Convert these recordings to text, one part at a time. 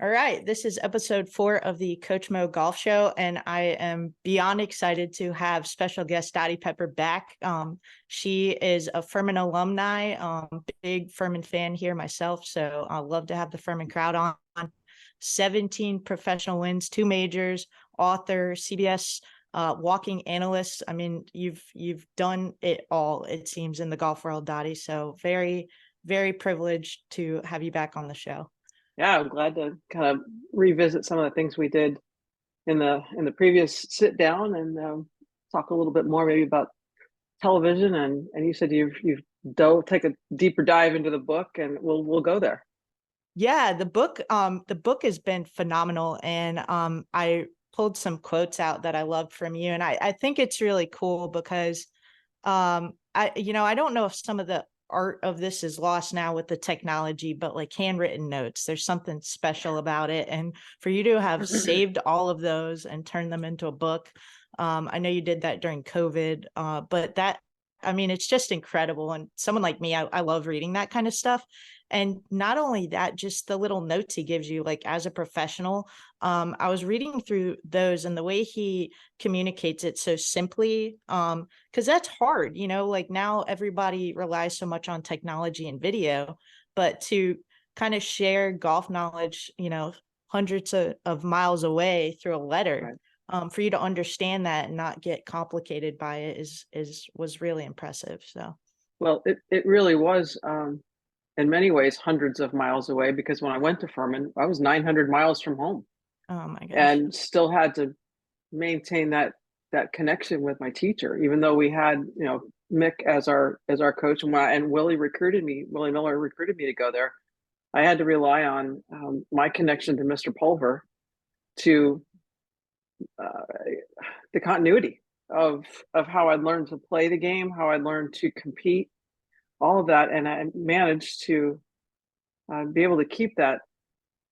All right, this is episode 4 of the Coach Mo Golf Show, and I am beyond excited to have special guest Dottie Pepper back. She is a Furman alumni, big Furman fan here myself, so I love to have the Furman crowd on. 17 professional wins, 2 majors, author, CBS walking analyst. I mean, you've done it all, it seems, in the golf world, Dottie. So very, very privileged to have you back on the show. Yeah, I'm glad to kind of revisit some of the things we did in the previous sit down and talk a little bit more maybe about television and you said you've take a deeper dive into the book and we'll go there. Yeah, the book has been phenomenal, and I pulled some quotes out that I loved from you, and I think it's really cool because I don't know if some of the art of this is lost now with the technology, but like handwritten notes, there's something special about it, and for you to have saved all of those and turned them into a book, I know you did that during COVID, but that, I mean, it's just incredible. And someone like me, I love reading that kind of stuff. And not only that, just the little notes he gives you, like as a professional. I was reading through those, and the way he communicates it so simply, because that's hard, like now everybody relies so much on technology and video, but to kind of share golf knowledge, hundreds of miles away through a letter, Right. for you to understand that and not get complicated by it is was really impressive. So, Well, it really was in many ways hundreds of miles away because when I went to Furman, I was 900 miles from home oh my gosh. and still had to maintain that connection with my teacher, even though we had Mick as our coach and Willie Miller recruited me to go there. I had to rely on my connection to Mr. Pulver to uh, the continuity of how I learned to play the game, how I learned to compete, all of that, and I managed to be able to keep that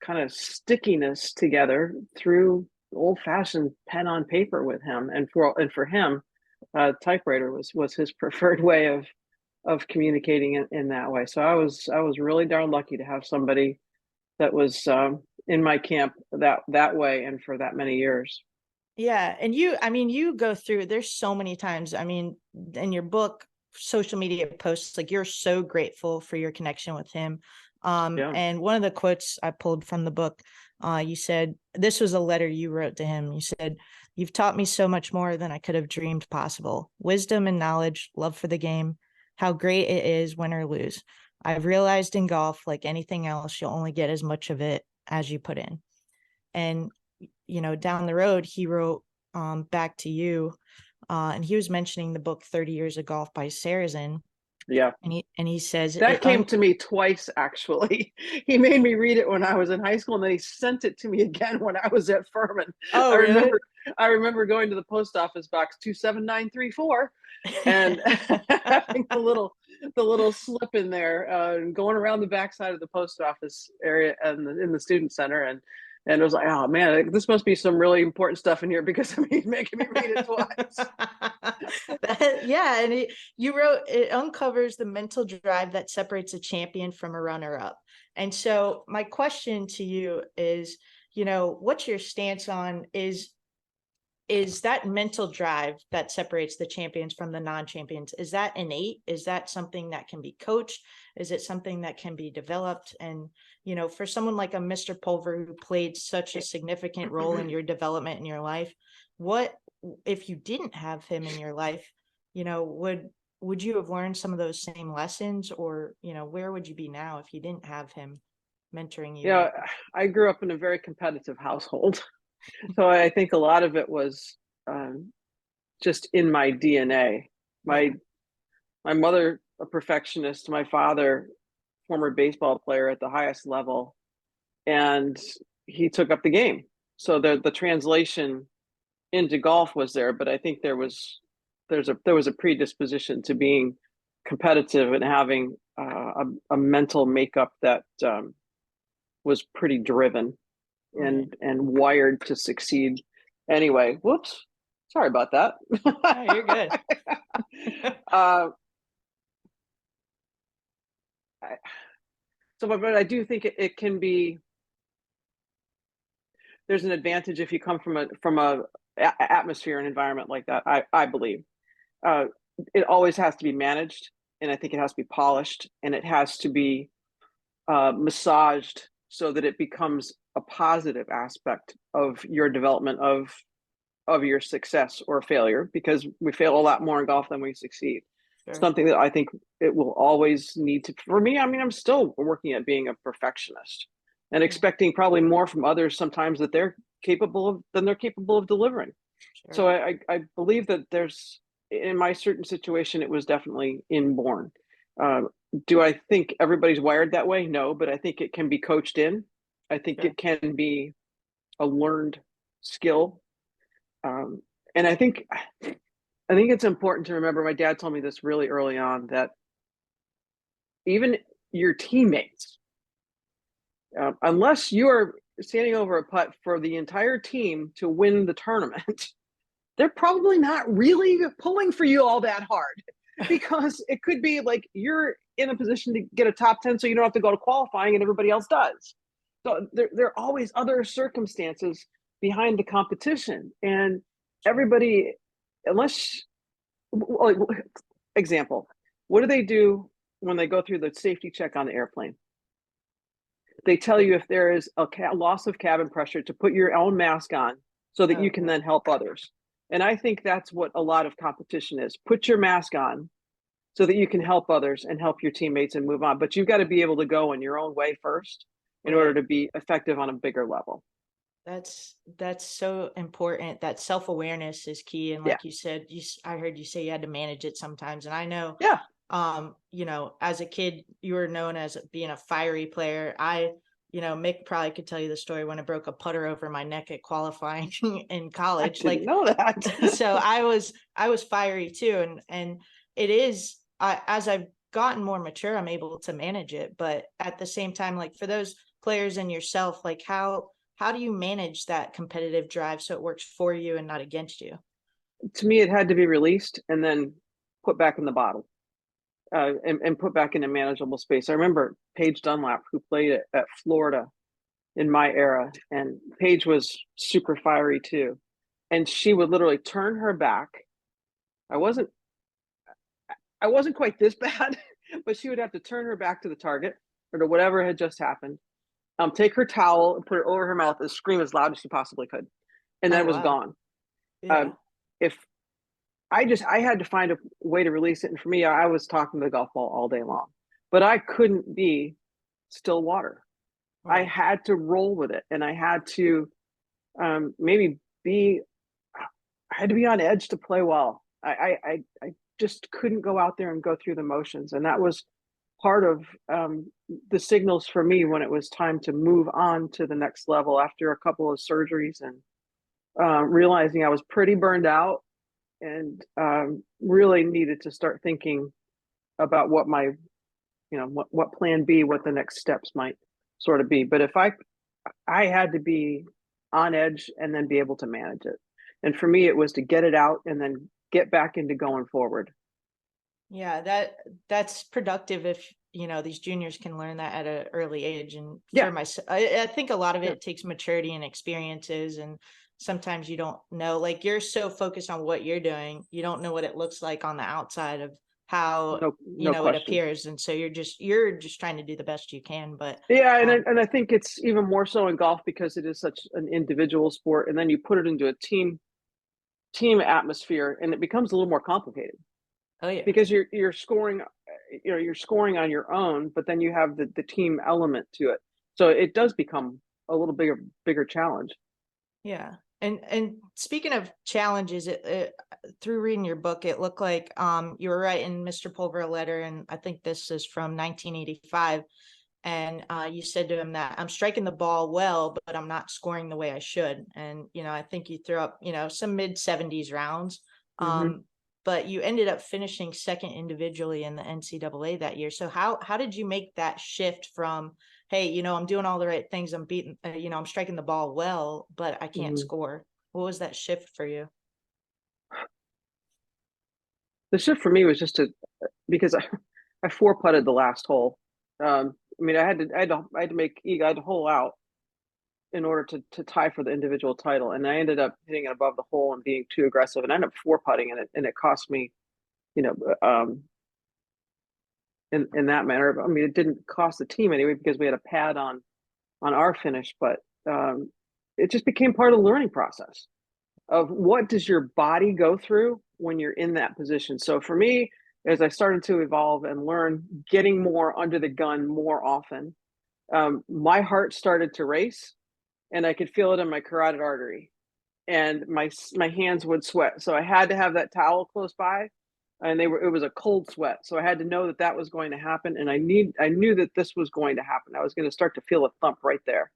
kind of stickiness together through old-fashioned pen on paper with him. And for him, typewriter was his preferred way of communicating in that way. So I was really darn lucky to have somebody that was in my camp that way and for that many years. Yeah, and I mean, you go through, there's so many times, I mean, in your book, social media posts, like you're so grateful for your connection with him. Yeah. And one of the quotes I pulled from the book, you said, this was a letter you wrote to him. You said, "You've taught me so much more than I could have dreamed possible. Wisdom and knowledge, love for the game, how great it is, win or lose. I've realized in golf, like anything else, you'll only get as much of it as you put in." And down the road, he wrote back to you, and he was mentioning the book 30 Years of Golf by Sarazen. Yeah. And he says That came to me twice, actually. He made me read it when I was in high school, and then he sent it to me again when I was at Furman. oh, I really? remember, I remember going to the post office box 27934 and having the little slip in there, and going around the backside of the post office area and in the student center, and it was like, oh man, this must be some really important stuff in here because he's making me read it twice. Yeah, and you wrote, it uncovers the mental drive that separates a champion from a runner-up. And so my question to you is, what's your stance on, is that mental drive that separates the champions from the non-champions, is that innate? Is that something that can be coached? Is it something that can be developed? And for someone like a Mr. Pulver who played such a significant role in your development in your life, what if you didn't have him in your life? Would you have learned some of those same lessons, or where would you be now if you didn't have him mentoring you Yeah, like that? I grew up in a very competitive household. So I think a lot of it was just in my DNA. My Yeah. my mother, a perfectionist, my father, former baseball player at the highest level, and he took up the game. So the translation into golf was there, but I think there was a predisposition to being competitive and having a mental makeup that was pretty driven Right. and wired to succeed. Anyway, whoops, sorry about that. Oh, you're good. uh, so, but I do think it can be there's an advantage if you come from a atmosphere and environment like that. I believe uh, it always has to be managed, and I think it has to be polished, and it has to be massaged so that it becomes a positive aspect of your development of your success or failure, because we fail a lot more in golf than we succeed. Sure. Something that I think it will always need to, for me, I mean, I'm still working at being a perfectionist and Yeah. expecting probably more from others sometimes that they're capable of delivering. Sure. So I believe that there's, in my certain situation, it was definitely inborn. Uh, do I think everybody's wired that way? No, but I think it can be coached in. I think Sure. it can be a learned skill. Um, and I think it's important to remember. My dad told me this really early on, that even your teammates, unless you are standing over a putt for the entire team to win the tournament, they're probably not really pulling for you all that hard, because it could be like you're in a position to get a top 10 so you don't have to go to qualifying and everybody else does. So there are always other circumstances behind the competition. And Sure. everybody, unless, like, example, what do they do when they go through the safety check on the airplane? They tell you if there is a loss of cabin pressure to put your own mask on so that you Oh can yeah. then help others. And I think that's what a lot of competition is. Put your mask on so that you can help others and help your teammates and move on. But you've got to be able to go in your own way first in order Right. to be effective on a bigger level. That's so important. That self-awareness is key. And Yeah. like you said, I heard you say you had to manage it sometimes. And I know, Yeah. as a kid, you were known as being a fiery player. Mick probably could tell you the story when I broke a putter over my neck at qualifying in I college. didn't Like, know that. so I was fiery too. And it is, as I've gotten more mature, I'm able to manage it. But at the same time, like for those players and yourself, like how do you manage that competitive drive so it works for you and not against you? To me, it had to be released and then put back in the bottle. And put back in a manageable space. I remember Paige Dunlap, who played at Florida in my era, and Paige was super fiery too. And she would literally turn her back. I wasn't I wasn't quite this bad, but she would have to turn her back to the target or to whatever had just happened. Take her towel and put it over her mouth and scream as loud as she possibly could, and then Oh it was wow. gone. Yeah. Um, if I had to find a way to release it, and for me, I was talking to the golf ball all day long, but I couldn't be still water. I Right. had to roll with it, and I had to maybe be. I had to be on edge to play well. I just couldn't go out there and go through the motions, and that was part of the signals for me when it was time to move on to the next level after a couple of surgeries, and realizing I was pretty burned out, and really needed to start thinking about what my, what plan B, what the next steps might sort of be. But if I had to be on edge and then be able to manage it. And for me, it was to get it out and then get back into going forward. Yeah, that's productive if, these juniors can learn that at an early age. And for Yeah, myself, I think a lot of yeah. it takes maturity and experiences. And sometimes you don't know, like you're so focused on what you're doing, you don't know what it looks like on the outside of how, No, no it question. appears. And so you're just trying to do the best you can. But Yeah, and um, and I think it's even more so in golf because it is such an individual sport, and then you put it into a team atmosphere, and it becomes a little more complicated oh yeah. because you're scoring, you're scoring on your own, but then you have the team element to it, so it does become a little bigger challenge. Yeah. And speaking of challenges, through reading your book, it looked like you were writing Mr. Pulver a letter, and I think this is from 1985. And you said to him that I'm striking the ball well, but I'm not scoring the way I should. And I think you threw up some mid 70s rounds. Mm-hmm. Um, but you ended up finishing second individually in the NCAA that year. So how did you make that shift from, hey, I'm doing all the right things, I'm beating, I'm striking the ball well, but I can't Mm-hmm. score? What was that shift for you? The shift for me was just to, because I four putted the last hole. I mean, I had to make, I had to hole out, in order to tie for the individual title. And I ended up hitting it above the hole and being too aggressive, and I ended up four putting in it, and it cost me, you know, in that manner. I mean, it didn't cost the team anyway because we had a pad on our finish, but it just became part of the learning process of what does your body go through when you're in that position. So for me, as I started to evolve and learn, getting more under the gun more often, my heart started to race, and I could feel it in my carotid artery, and my hands would sweat. So I had to have that towel close by, and it was a cold sweat. So I had to know that that was going to happen, and I knew that this was going to happen. I was going to start to feel a thump right there.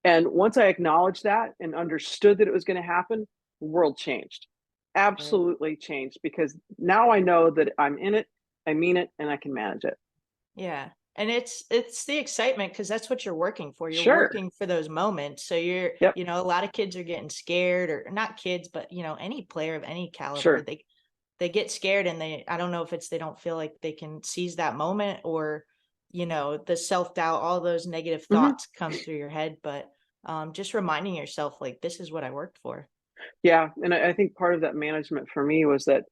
And once I acknowledged that and understood that it was going to happen, the world changed. Right. Absolutely changed, because now I know that I'm in it, I mean it, and I can manage it. Yeah. And it's the excitement because that's what you're working for. You're Sure. working for those moments. So you're, Yep. you know, a lot of kids are getting scared, or not kids, but you know, any player of any caliber, Sure. they get scared, and I don't know if it's they don't feel like they can seize that moment, or you know, the self-doubt, all those negative Hmm. thoughts come through your head, but just reminding yourself like this is what I worked for. Yeah. And I think part of that management for me was that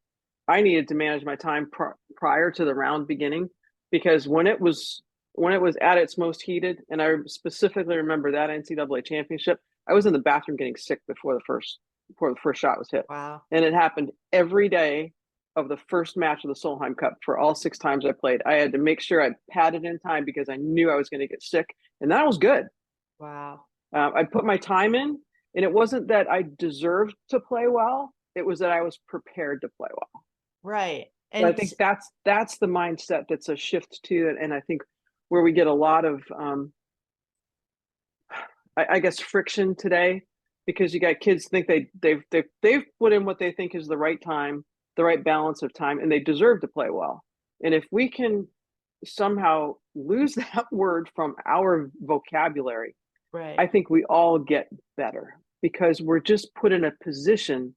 I needed to manage my time prior to the round beginning, because when it was at its most heated, and I specifically remember that NCAA championship, I was in the bathroom getting sick before the first shot was hit, Wow. and it happened every day of the first match of the Solheim Cup for all 6 times I played. I had to make sure I padded in time because I knew I was going to get sick, and that was good. Wow. I put my time in, and it wasn't that I deserved to play well; it was that I was prepared to play well. Right. So I And think that's the mindset that's a shift to it, and I think where we get a lot of, I guess, friction today, because you got kids think they've put in what they think is the right time, the right balance of time, and they deserve to play well. And if we can somehow lose that word from our vocabulary, I right. think we all get better, because we're just put in a position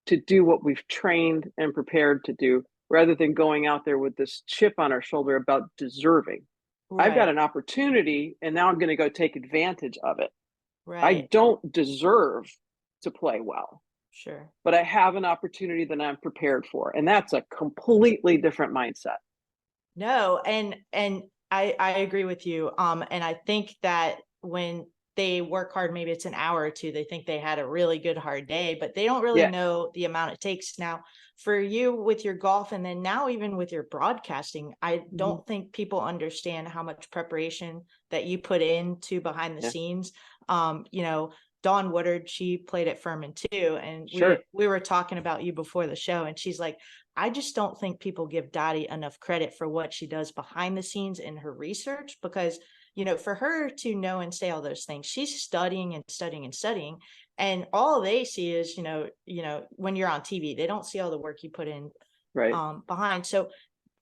to do what we've trained and prepared to do, rather than going out there with this chip on our shoulder about deserving. I've got Right. an opportunity, and now I'm going to go take advantage of it. I Right. don't deserve to play well, Sure. but I have an opportunity that I'm prepared for. And that's a completely different mindset. No, and I agree with you. And I think that when they work hard, maybe it's an hour or two, they think they had a really good hard day, but they don't really Yeah. know the amount it takes. Now, for you with your golf, and then now even with your broadcasting, I Mm-hmm. don't think people understand how much preparation that you put into behind the Yeah. scenes. You know, Dawn Woodard, she played at Furman too, and we Sure. we were talking about you before the show, and she's like, I just don't think people give Dottie enough credit for what she does behind the scenes in her research, because, you know, for her to know and say all those things, she's studying and studying and studying. And all they see is, when you're on TV, they don't see all the work you put in Right. behind. So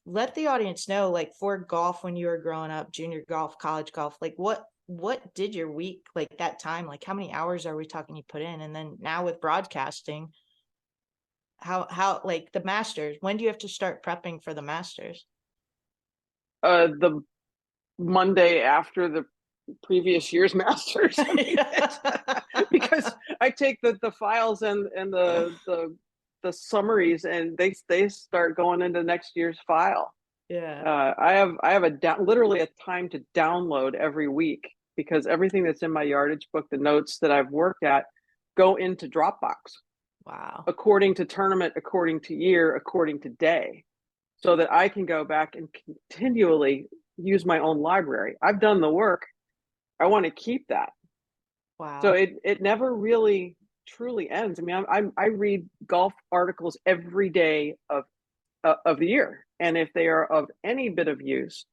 let the audience know, like for golf, when you were growing up, junior golf, college golf, like what did your week, like that time, like how many hours are we talking you put in? And then now with broadcasting, how like the Masters, when do you have to start prepping for the Masters? The Monday after the previous year's Masters. I mean, Yeah. because I take the files and the summaries, and they start going into next year's file. Yeah. I have literally a time to download every week, because everything that's in my yardage book, the notes that I've worked at, go into Dropbox Wow. according to tournament, according to year, according to day, so that I can go back and continually use my own library. I've done the work. I want to keep that. So Wow. it never really truly ends. I mean, I read golf articles every day of the year, and if they are of any bit of use,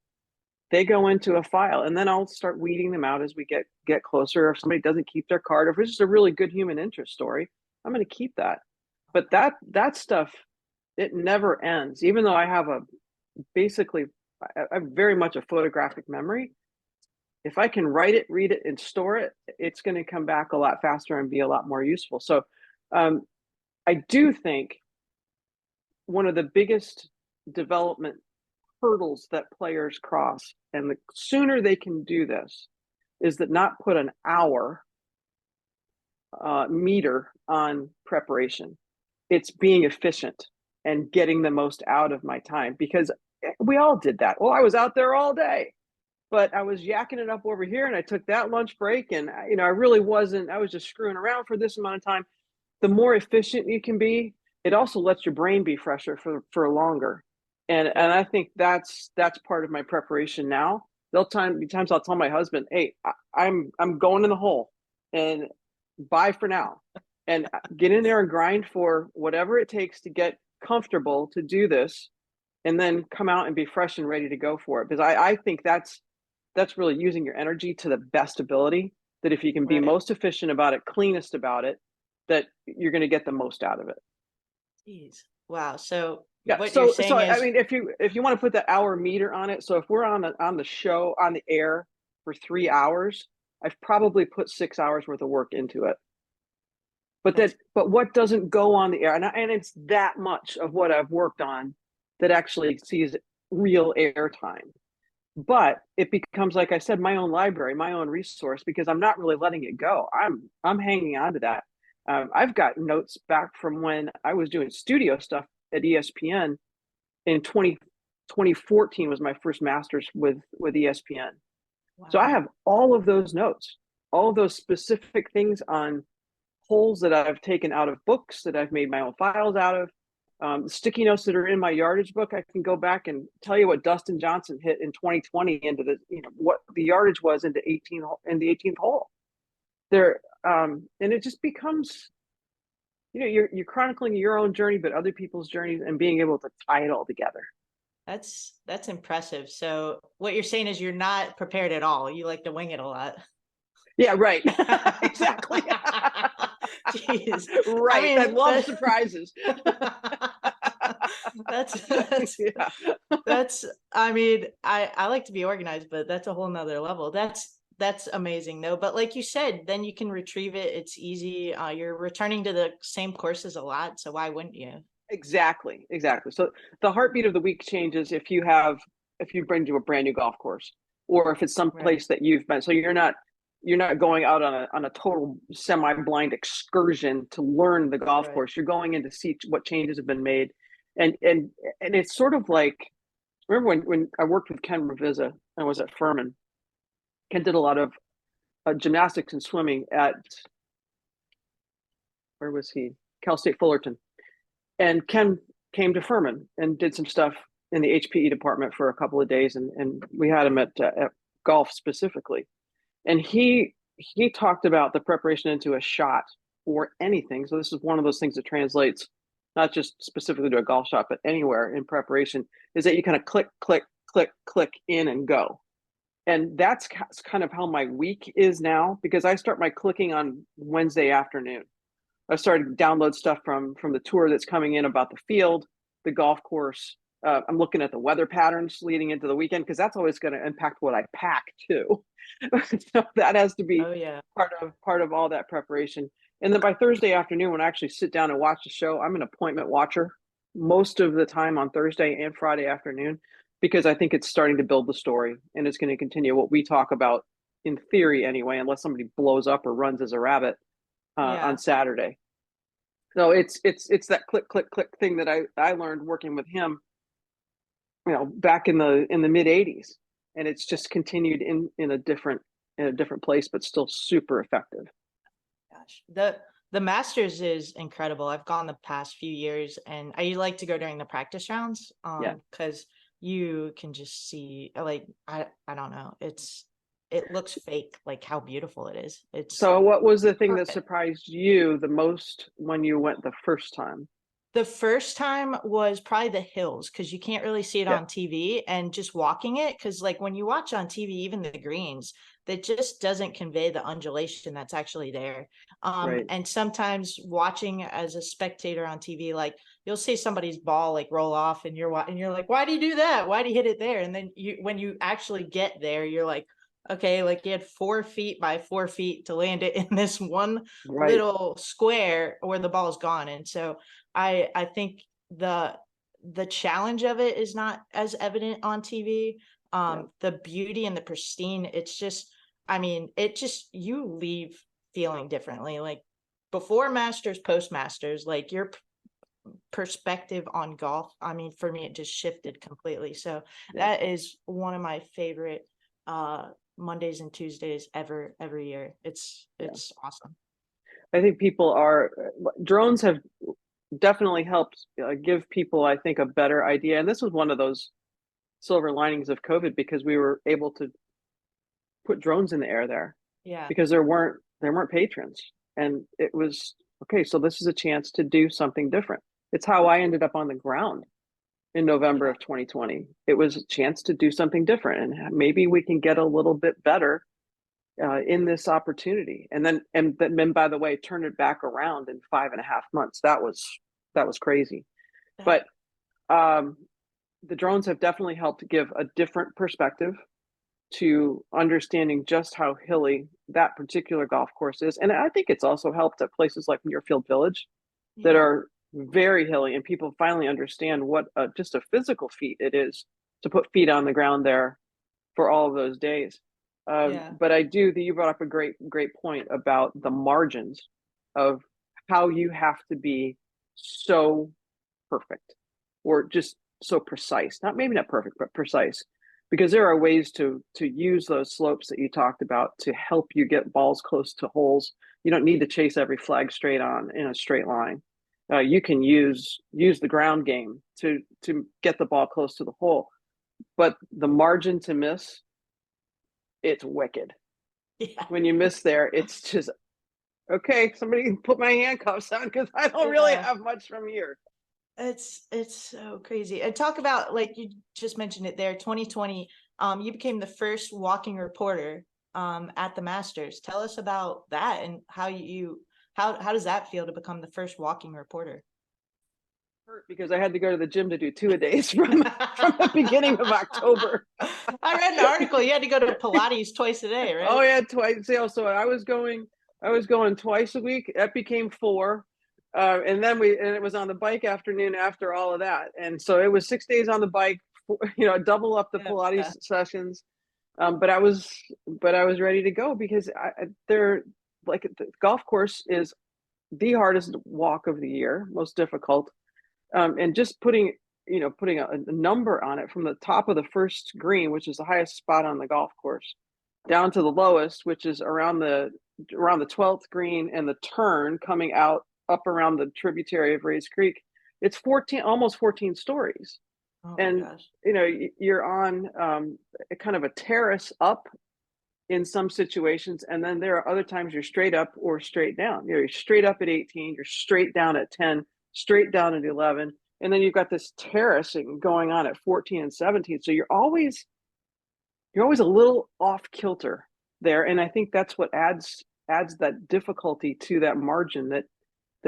they go into a file, and then I'll start weeding them out as we get closer. If somebody doesn't keep their card, if it's just a really good human interest story, I'm going to keep that. But that stuff, it never ends. Even though I have basically, I have very much a photographic memory. If I can write it, read it, and store it, it's going to come back a lot faster and be a lot more useful. So, um, I do think one of the biggest development hurdles that players cross, and the sooner they can do this, is that not put an hour meter on preparation. It's being efficient and getting the most out of my time, because we all did that. Well, I was out there all day, but I was yakking it up over here, and I took that lunch break, and I really wasn't. I was just screwing around for this amount of time. The more efficient you can be, it also lets your brain be fresher for longer. And I think that's part of my preparation now. There'll be times I'll tell my husband, "Hey, I'm going in the hole, and bye for now." And get in there and grind for whatever it takes to get comfortable to do this, and then come out and be fresh and ready to go for it. Because I think that's really using your energy to the best ability. That if you can be Right. most efficient about it, cleanest about it, that you're going to get the most out of it. Jeez. Wow. So Yeah. what you're So saying I is, mean, if you want to put the hour meter on it, so if we're on the show on the air for 3 hours, I've probably put 6 hours worth of work into it. that's But what doesn't go on the air, and it's that much of what I've worked on that actually sees real airtime. But it becomes, like I said, my own library, my own resource, because I'm not really letting it go. I'm hanging on to that. I've got notes back from when I was doing studio stuff at ESPN in 2014 was my first master's with ESPN. So I wow. have all of those notes, all of those specific things on holes that I've taken out of books, that I've made my own files out of. Sticky notes that are in my yardage book. I can go back and tell you what Dustin Johnson hit in 2020 into the, what the yardage was into 18 in the 18th hole. There, and it just becomes, you're chronicling your own journey, but other people's journeys, and being able to tie it all together. That's impressive. So what you're saying is you're not prepared at all. You like to wing it a lot. Yeah, right. Exactly. Jeez. I Right. I mean, love surprises. that's Yeah. that's I mean, I like to be organized, but that's a whole nother level. That's amazing though. But like you said, then you can retrieve it. It's easy. You're returning to the same courses a lot, so why wouldn't you? Exactly. Exactly. So the heartbeat of the week changes if you bring to a brand new golf course, or if it's some Right. place that you've been. So you're not going out on a total semi-blind excursion to learn the golf Right. course. You're going in to see what changes have been made. And it's sort of like, remember when I worked with Ken Revisa and was at Furman. Ken did a lot of gymnastics and swimming at, where was he? Cal State Fullerton. And Ken came to Furman and did some stuff in the HPE department for a couple of days, and we had him at golf specifically. And he talked about the preparation into a shot or anything. So this is one of those things that translates not just specifically to a golf shot, but anywhere in preparation, is that you kind of click, click, click, click in and go. And that's kind of how my week is now, because I start my clicking on Wednesday afternoon. I started to download stuff from the tour that's coming in about the field, the golf course. I'm looking at the weather patterns leading into the weekend, because that's always going to impact what I pack too. So that has to be Oh yeah. part of all that preparation. And then by Thursday afternoon, when I actually sit down and watch the show, I'm an appointment watcher most of the time on Thursday and Friday afternoon, because I think it's starting to build the story, and it's going to continue what we talk about in theory anyway, unless somebody blows up or runs as a rabbit on Yeah. Saturday. So it's that click click click thing that I learned working with him, back in the mid '80s, and it's just continued in a different place, but still super effective. Gosh. The Masters is incredible. I've gone the past few years and I like to go during the practice rounds Yeah. because you can just see like I don't know. It looks fake like how beautiful it is. It's So what was the thing that perfect. surprised you the most when you went the first time? The first time was probably the hills because you can't really see it Yeah. on TV, and just walking it, because like when you watch on TV, even the greens, that just doesn't convey the undulation that's actually there. Right. And sometimes watching as a spectator on TV, like you'll see somebody's ball like roll off, and you're like, why do you do that? Why do you hit it there? And then when you actually get there, you're like, okay, like you had 4 feet by 4 feet to land it in this one Right. little square where the ball's gone. And so I think the challenge of it is not as evident on TV. Yeah. The beauty and the pristine, it's just, I mean, it just, you leave feeling differently. Like before Masters, post Masters, like your perspective on golf, I mean, for me, it just shifted completely. So Yeah. that is one of my favorite Mondays and Tuesdays every year. It's awesome. I think drones have definitely helped give people, I think, a better idea. And this was one of those silver linings of COVID, because we were able to put drones in the air there Yeah. because there weren't patrons. And it was okay, so this is a chance to do something different. It's how I ended up on the ground in November Yeah. of 2020. It was a chance to do something different, and maybe we can get a little bit better in this opportunity. And then, by the way, turn it back around in 5.5 months. That was crazy. But um, the drones have definitely helped give a different perspective to understanding just how hilly that particular golf course is. And I think it's also helped at places like Muirfield Village that Yeah. are very hilly, and people finally understand what just a physical feat it is to put feet on the ground there for all of those days. Yeah. But you brought up a great point about the margins of how you have to be so perfect, or just so precise. Maybe not perfect, but precise, because there are ways to use those slopes that you talked about to help you get balls close to holes. You don't need to chase every flag straight on in a straight line. You can use the ground game to get the ball close to the hole, but the margin to miss, it's wicked. Yeah. When you miss there, it's just okay. Somebody put my handcuffs on, because I don't really Yeah. have much from here. It's so crazy. And talk about, like you just mentioned it there, 2020, you became the first walking reporter at the Masters. Tell us about that and how does that feel to become the first walking reporter? Because I had to go to the gym to do two-a-days from the beginning of October. I read an article you had to go to Pilates twice a day, Oh right? yeah, twice. So I was going twice a week. That became four, and it was on the bike afternoon after all of that, and so it was 6 days on the bike. Double up the Yeah. Pilates sessions. But I was ready to go, because they're like, the golf course is the hardest walk of the year, most difficult. And just putting a number on it, from the top of the first green, which is the highest spot on the golf course, down to the lowest, which is around the 12th green, and the turn coming out up around the tributary of Rays Creek. It's almost 14 stories. Oh my And gosh. you're on a kind of a terrace up in some situations, and then there are other times you're straight up or straight down. You're straight up at 18, you're straight down at 10, straight down at 11, and then you've got this terracing going on at 14 and 17. So you're always a little off kilter there, and I think that's what adds that difficulty to that margin that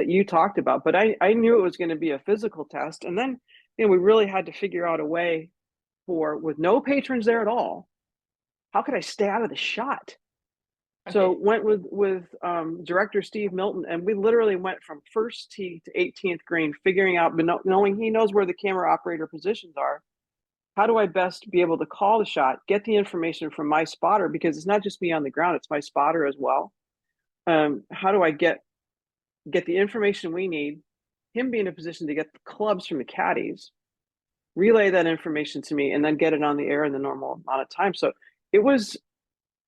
you talked about. But I knew it was going to be a physical test, and then we really had to figure out a way, with no patrons there at all, how could I stay out of the shot? So Right. went with director Steve Milton, and we literally went from first tee to 18th green, figuring out, but knowing he knows where the camera operator positions are. How do I best be able to call the shot, get the information from my spotter, because it's not just me on the ground, it's my spotter as well. How do I get the information we need, him be in a position to get the clubs from the caddies, relay that information to me, and then get it on the air in the normal amount of time. So it was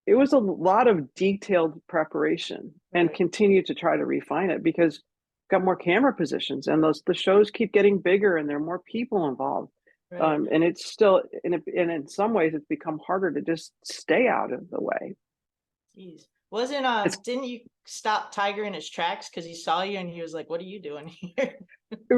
it was a lot of detailed preparation, and Right. continue to try to refine it, because got more camera positions, and the shows keep getting bigger, and there are more people involved. Right. And it's still, and in some ways it's become harder to just stay out of the way. Jeez. Wasn't It's didn't you stop Tiger in his tracks because he saw you and he was like, "What are you doing here?"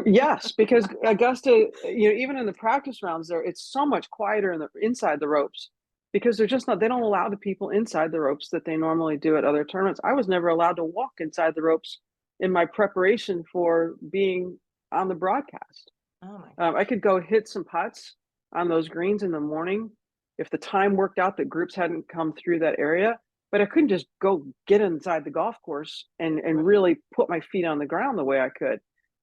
Yes, because Augusta, even in the practice rounds there, it's so much quieter inside the ropes, because they're just not, they don't allow the people inside the ropes that they normally do at other tournaments. I was never allowed to walk inside the ropes in my preparation for being on the broadcast. Oh my I gosh. could go hit some putts on those greens in the morning if the time worked out that groups hadn't come through that area, but I couldn't just go get inside the golf course and Right. really put my feet on the ground the way I could.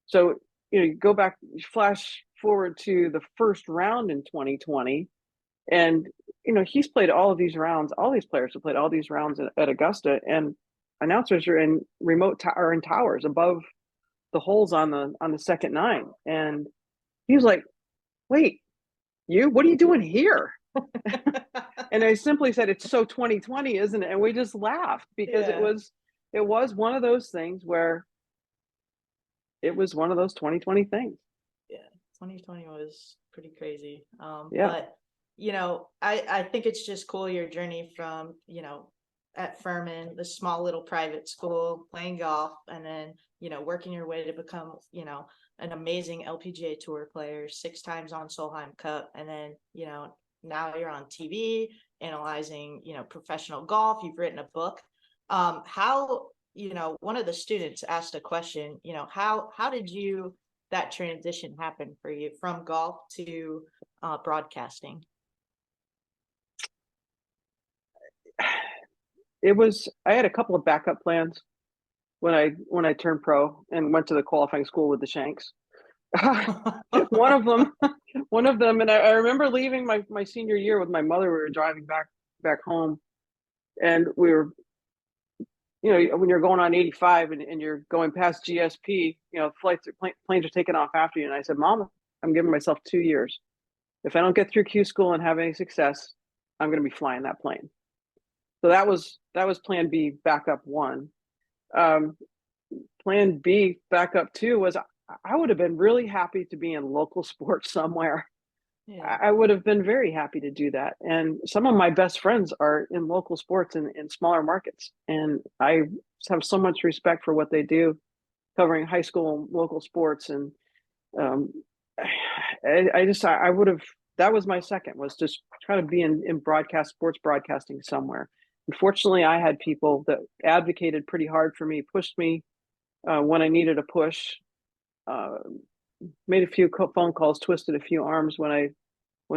So, you go back, flash forward to the first round in 2020, and he's played all of these rounds. All these players have played all these rounds at Augusta, and announcers are in are in towers above the holes on the second nine. And he was like, wait, what are you doing here? And I simply said, it's so 2020, isn't it? And we just laughed because Yeah. it was one of those things where it was one of those 2020 things. Yeah, 2020 was pretty crazy. Yeah. But I think it's just cool your journey from, at Furman, the small little private school, playing golf, and then, working your way to become, an amazing LPGA tour player, 6 times on Solheim Cup, and then, now you're on TV analyzing, professional golf. You've written a book. How, one of the students asked a question, how did that transition happen for you from golf to broadcasting? I had a couple of backup plans when I turned pro and went to the qualifying school with the Shanks. one of them, and I remember leaving my senior year with my mother. We were driving back home, and we were, when you're going on 85 and you're going past GSP, planes are taking off after you. And I said, Mom, I'm giving myself 2 years. If I don't get through Q school and have any success, I'm going to be flying that plane. So that was plan B, backup one. Plan B, backup two was I would have been really happy to be in local sports somewhere. Yeah. I would have been very happy to do that. And some of my best friends are in local sports in smaller markets. And I have so much respect for what they do, covering high school and local sports. And um, I would have, that was my second, was just try to be in sports broadcasting somewhere. Unfortunately, I had people that advocated pretty hard for me, pushed me when I needed a push, uh, made a few phone calls, twisted a few arms when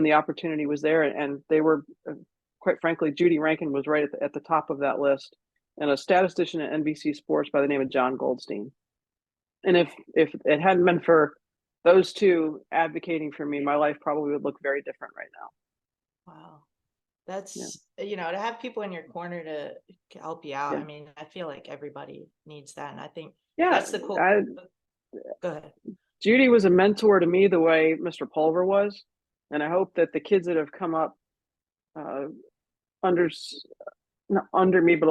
the opportunity was there, and they were, quite frankly, Judy Rankin was right at the top of that list, and a statistician at NBC Sports by the name of John Goldstein. And if it hadn't been for those two advocating for me, my life probably would look very different right now. Wow. Yeah, That's, to have people in your corner to help you out. yeah, I mean, I feel like everybody needs that. And I think yeah. that's the cool. Go ahead. Judy was a mentor to me the way Mr. Pulver was, and I hope that the kids that have come up uh, under not under me, but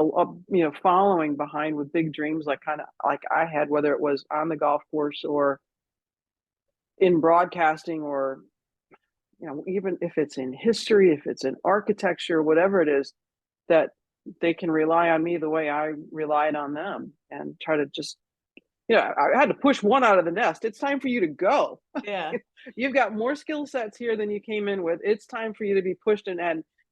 following behind with big dreams, like kind of like I had, whether it was on the golf course or in broadcasting, or even if it's in history, if it's in architecture, whatever it is, that they can rely on me the way I relied on them, and try to just, I had to push one out of the nest. It's time for you to go. Yeah. You've got more skill sets here than you came in with. It's time for you to be pushed and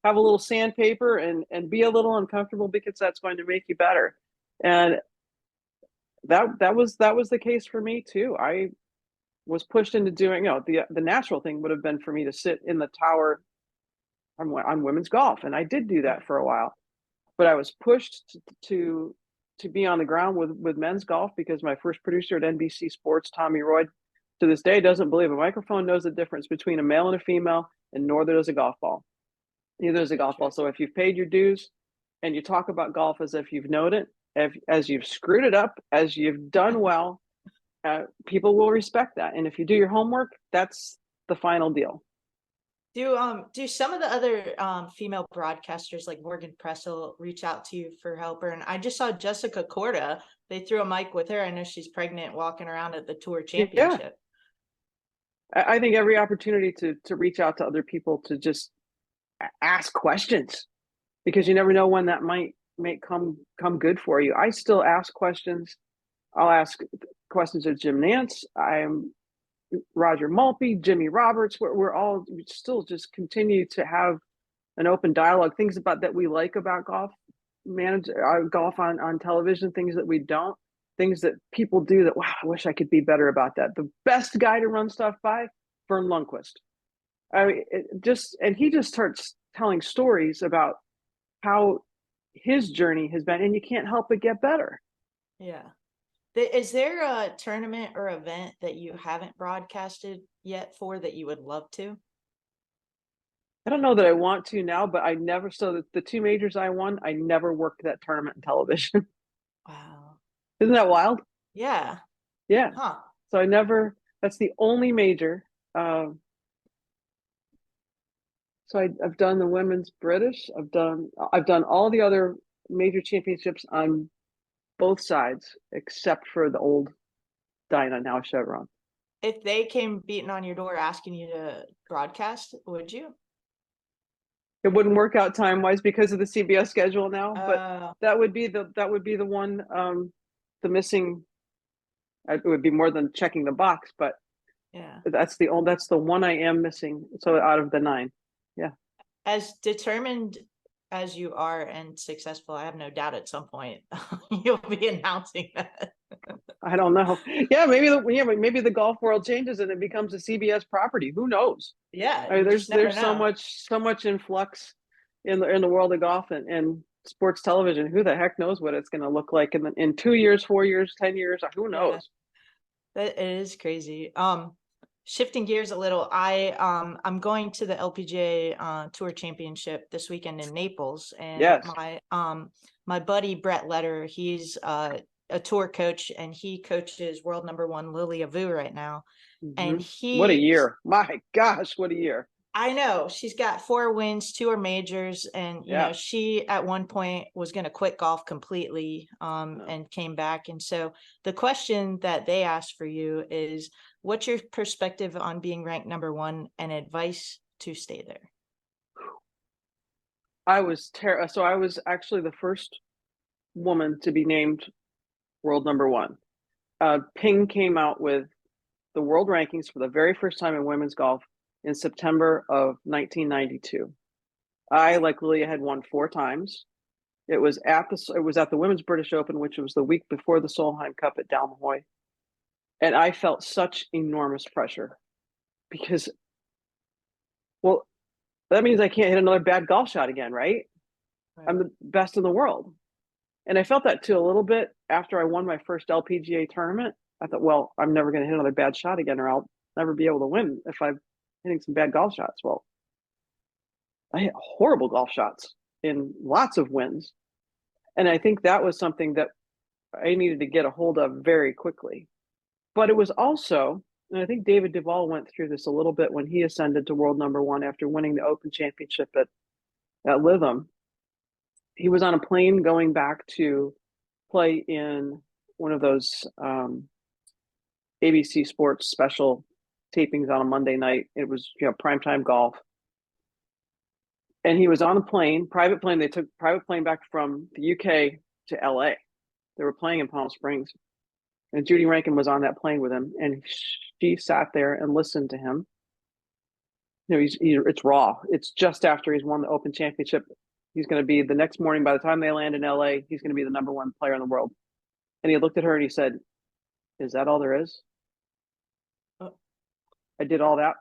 have a little sandpaper and be a little uncomfortable, because that's going to make you better. And that was the case for me too. I was pushed into doing, the natural thing would have been for me to sit in the tower on women's golf, and I did do that for a while. But I was pushed to be on the ground with men's golf, because my first producer at NBC Sports, Tommy Roy, to this day doesn't believe a microphone knows the difference between a male and a female, and nor does a golf ball. Neither is a golf ball. So if you've paid your dues and you talk about golf as if you've known it, as you've screwed it up, as you've done well, people will respect that. And if you do your homework, that's the final deal. Do some of the other female broadcasters like Morgan Pressel reach out to you for help? And I just saw Jessica Corda. They threw a mic with her. I know she's pregnant, walking around at the tour Yeah, championship. I think every opportunity to reach out to other people, to just ask questions, because you never know when that might come good for you. I still ask questions. I'll ask questions of Jim Nance. I'm Roger Maltby, Jimmy Roberts. We still just continue to have an open dialogue. Things about that we like about golf, golf on television. Things that we don't. Things that people do that, wow, I wish I could be better about that. The best guy to run stuff by, Vern Lundquist. I mean, and he just starts telling stories about how his journey has been, and you can't help but get better. Yeah. Is there a tournament or event that you haven't broadcasted yet for that you would love to? I don't know that I want to now, but I never. So the two majors I won, I never worked that tournament in television. Isn't that wild? Yeah. Yeah. Huh. So I never, that's the only major. I've done the women's British. I've done all the other major championships on both sides, except for the old Dyna, now Chevron. If they came beating on your door asking you to broadcast, would you? It wouldn't work out time wise because of the CBS schedule now, but Uh, that would be the one the missing. It would be more than checking the box, but yeah. that's the one I am missing. So out of the nine, yeah. As determined as you are and successful, I have no doubt at some point you'll be announcing that. I don't know. Yeah, maybe the golf world changes and it becomes a CBS property. Who knows? Yeah, I mean, you there's just never there's so know. much influx in the world of golf and sports television. Who the heck knows what it's going to look like in 2 years, 4 years, 10 years? Who Yeah, knows? that it is crazy. Shifting gears a little, I'm going to the LPGA Tour Championship this weekend in Naples, and Yes. my buddy Brett Letter, he's a tour coach, and he coaches world number one Lily Avu right now, and Hmm. What a he year! My gosh, what a year! I know she's got 4 wins, 2 are majors, and Yeah. she at one point was going to quit golf completely, Oh. and came back. And so the question that they asked for you is, what's your perspective on being ranked number one and advice to stay there? So I was actually the first woman to be named world number one. Ping came out with the world rankings for the very first time in women's golf in September of 1992. I, like Lilia, had won 4 times. It was at the Women's British Open, which was the week before the Solheim Cup at Dalmahoy, and I felt such enormous pressure because, well, that means I can't hit another bad golf shot again, right? I'm Right. the best in the world, and I felt that too a little bit after I won my first LPGA tournament. I thought, well, I'm never going to hit another bad shot again, or I'll never be able to win if I'm hitting some bad golf shots. Well, I hit horrible golf shots in lots of wins, and I think that was something that I needed to get a hold of very quickly. But it was also, and I think David Duval went through this a little bit when he ascended to world number one after winning the Open Championship at Lytham. He was on a plane going back to play in one of those ABC Sports special tapings on a Monday night. It was primetime golf, and he was on a plane, private plane. They took private plane back from the UK to LA. They were playing in Palm Springs, and Judy Rankin was on that plane with him, and she sat there and listened to him. It's raw. It's just after he's won the Open Championship. He's going to be the next morning. By the time they land in LA, he's going to be the number one player in the world. And he looked at her and he said, "Is that all there is? Oh, I did all that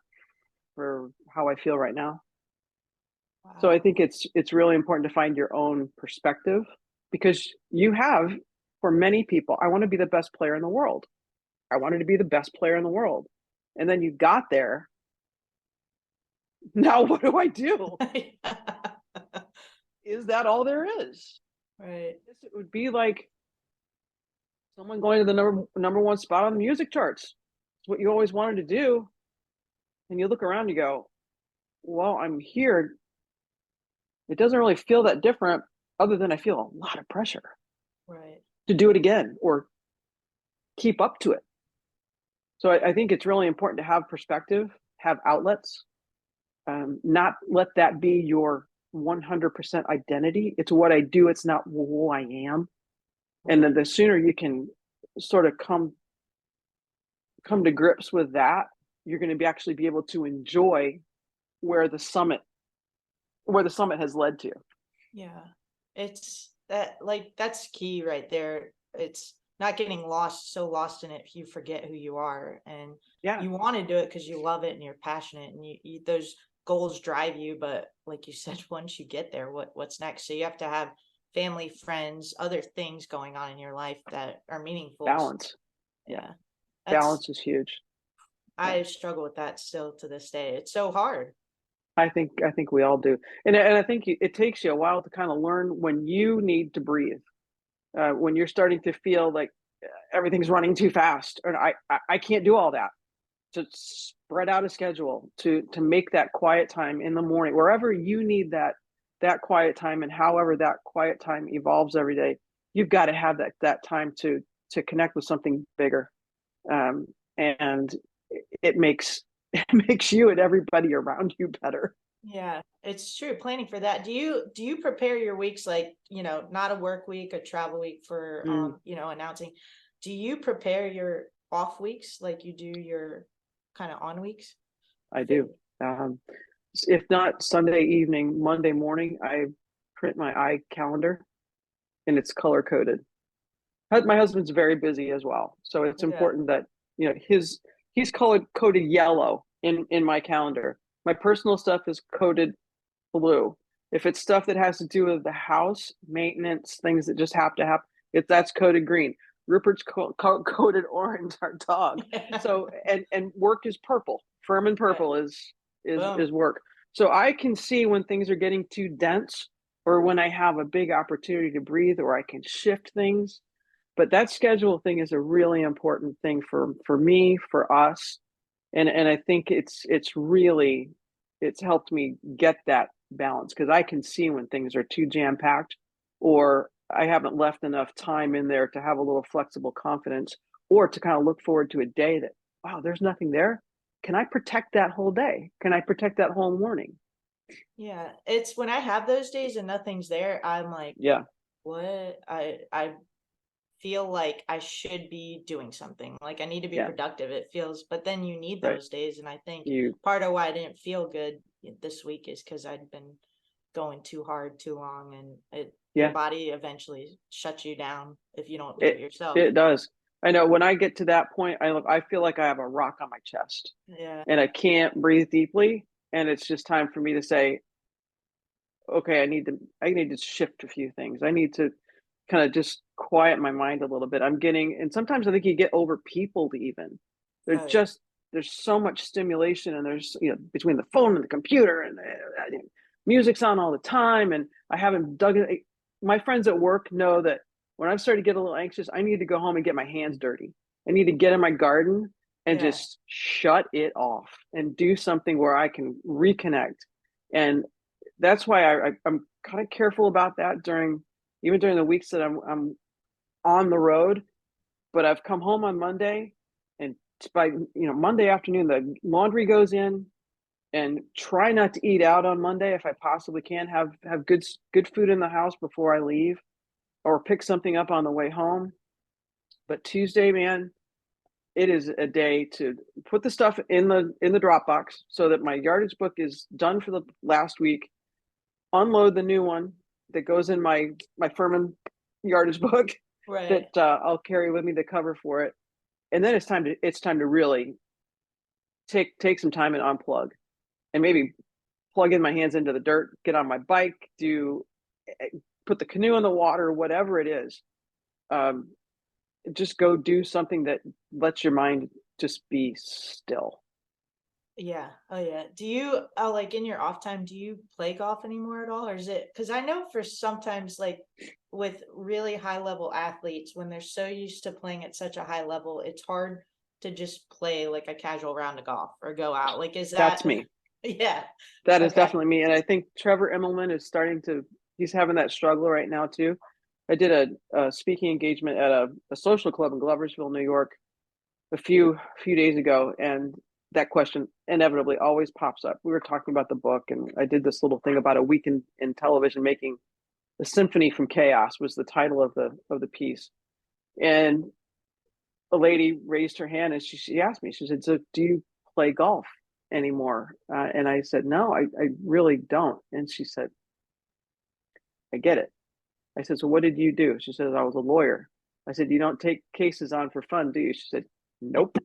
for how I feel right now." So I wow. think it's really important to find your own perspective, because you have, for many people, I want to be the best player in the world. I wanted to be the best player in the world. And then you got there. Now what do I do? Is that all there is? Right. It would be like someone going to the number one spot on the music charts. It's what you always wanted to do. And you look around and you go, well, I'm here. It doesn't really feel that different, other than I feel a lot of pressure Right. to do it again or keep up to it. So I think it's really important to have perspective, have outlets, not let that be your 100% identity. It's what I do. It's not who I am. And then Right. the sooner you can sort of come to grips with that, you're going to actually be able to enjoy where the summit has led to. Yeah. It's that, like, that's key right there. It's not getting so lost in it you forget who you are, and Yeah, you want to do it because you love it and you're passionate, and those goals drive you. But like you said, once you get there, what's next? So you have to have family, friends, other things going on in your life that are meaningful. balance. Yeah, Yeah. That's balance is huge. Yeah, I struggle with that still to this day. It's so hard. I think we all do, and I think it takes you a while to kind of learn when you need to breathe. When you're starting to feel like everything's running too fast, or I can't do all that. To spread out a schedule, to make that quiet time in the morning, wherever you need that quiet time, and however that quiet time evolves every day, you've got to have that time to connect with something bigger. And it makes it makes you and everybody around you better. Yeah, it's true. Planning for that. Do you prepare your weeks like, not a work week, a travel week for Mm, announcing. Do you prepare your off weeks like you do your kind of on weeks? I do. Um, if not Sunday evening, Monday morning, I print my calendar, and it's color coded. My husband's very busy as well, so it's Yeah. important that he's color coded yellow in my calendar. My personal stuff is coded blue. If it's stuff that has to do with the house maintenance, things that just have to happen, if that's coded green. Rupert's coded orange, our dog. So and work is purple. Firm and Right. purple is Boom. work. So I can see when things are getting too dense, or when I have a big opportunity to breathe, or I can shift things. But that schedule thing is a really important thing for me, for us, and I think it's helped me get that balance, because I can see when things are too jam packed, or I haven't left enough time in there to have a little flexible confidence, or to kind of look forward to a day that, wow, there's nothing there. Can I protect that whole day? Can I protect that whole morning? Yeah, it's when I have those days and nothing's there, I'm like, Yeah, what? I feel like I should be doing something. Like I need to be yeah, productive. It feels, but then you need right. those days. And I think You, part of why I didn't feel good this week is because I'd been going too hard too long, and your yeah, body eventually shuts you down if you don't do it it yourself. it does. I know when I get to that point, I feel like I have a rock on my chest, Yeah. and I can't breathe deeply, and it's just time for me to say, okay, I need to shift a few things. I need to kind of just quiet my mind a little bit. And sometimes I think you get over peopled even. There's Oh yeah. just there's so much stimulation, and there's between the phone and the computer, and music's on all the time, and I haven't dug it. My friends at work know that when I've started to get a little anxious, I need to go home and get my hands dirty. I need to get in my garden and Yeah. just shut it off and do something where I can reconnect. And that's why I'm kind of careful about that even during the weeks that I'm on the road. But I've come home on Monday, and by Monday afternoon the laundry goes in, and try not to eat out on Monday if I possibly can. Have good food in the house before I leave, or pick something up on the way home. But Tuesday, man, it is a day to put the stuff in the Dropbox, so that my yardage book is done for the last week. Unload the new one that goes in my Furman yardage book that Right. I'll carry with me, the cover for it, and then it's time to really take some time and unplug, and maybe plug in my hands into the dirt, get on my bike, put the canoe in the water, whatever it is. Um, just go do something that lets your mind just be still. Yeah. Oh yeah. Do you like in your off time, do you play golf anymore at all? Or is it because I know for sometimes like with really high level athletes, when they're so used to playing at such a high level, it's hard to just play like a casual round of golf or go out. Like is That's that me. yeah. That is Okay. definitely me. And I think Trevor Immelman is he's having that struggle right now too. I did a speaking engagement at a social club in Gloversville, New York, a few days ago, and that question inevitably always pops up. We were talking about the book, and I did this little thing about a week in television making. The Symphony from Chaos was the title of the piece. And a lady raised her hand, and she asked me, she said, so do you play golf anymore? And I said, no, I really don't. And she said, I get it. I said, so what did you do? She says, I was a lawyer. I said, you don't take cases on for fun, do you? She said, nope.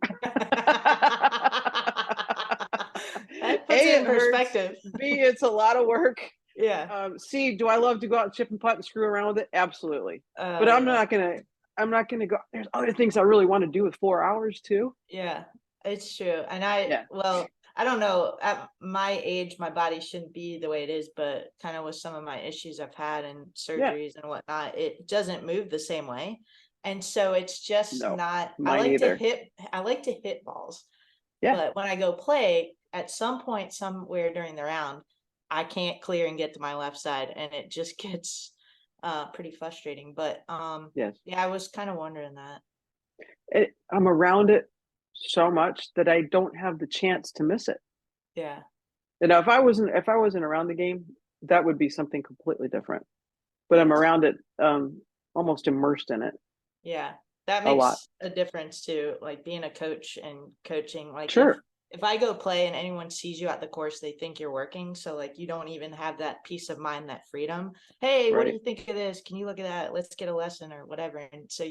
That puts A, it it in hurts. perspective. B, it's a lot of work. Yeah. C, do I love to go out and chip and putt and screw around with it? Absolutely. But Yeah. I'm not gonna go. There's other things I really want to do with 4 hours too. Yeah, it's true. And Yeah, well, I don't know, at my age, my body shouldn't be the way it is, but kind of with some of my issues I've had and yeah, surgeries and whatnot, it doesn't move the same way. And so it's just No, not, mine either. I like to hit balls, Yeah. but when I go play, at some point somewhere during the round, I can't clear and get to my left side, and it just gets pretty frustrating. But Yes. yeah, I was kind of wondering that. I'm around it so much that I don't have the chance to miss it. Yeah. And now, if I wasn't around the game, that would be something completely different. But I'm Yes. around it, almost immersed in it Yeah. That a lot. makes a difference too, like being a coach and coaching. Like Sure. if I go play and anyone sees you at the course, they think you're working. So like you don't even have that peace of mind, that freedom. Hey, what do Right. you think of this? Can you look at that? Let's get a lesson or whatever. And so Yeah.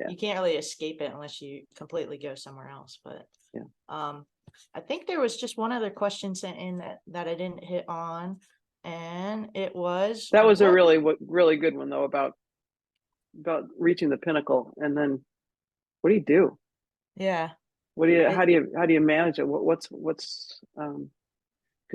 you can't really escape it unless you completely go somewhere else. But Yeah. um I think there was just one other question sent in that I didn't hit on. And it was That was a what really good one though, about reaching the pinnacle. And then what do you do? yeah. What do you I how do you manage it? What's because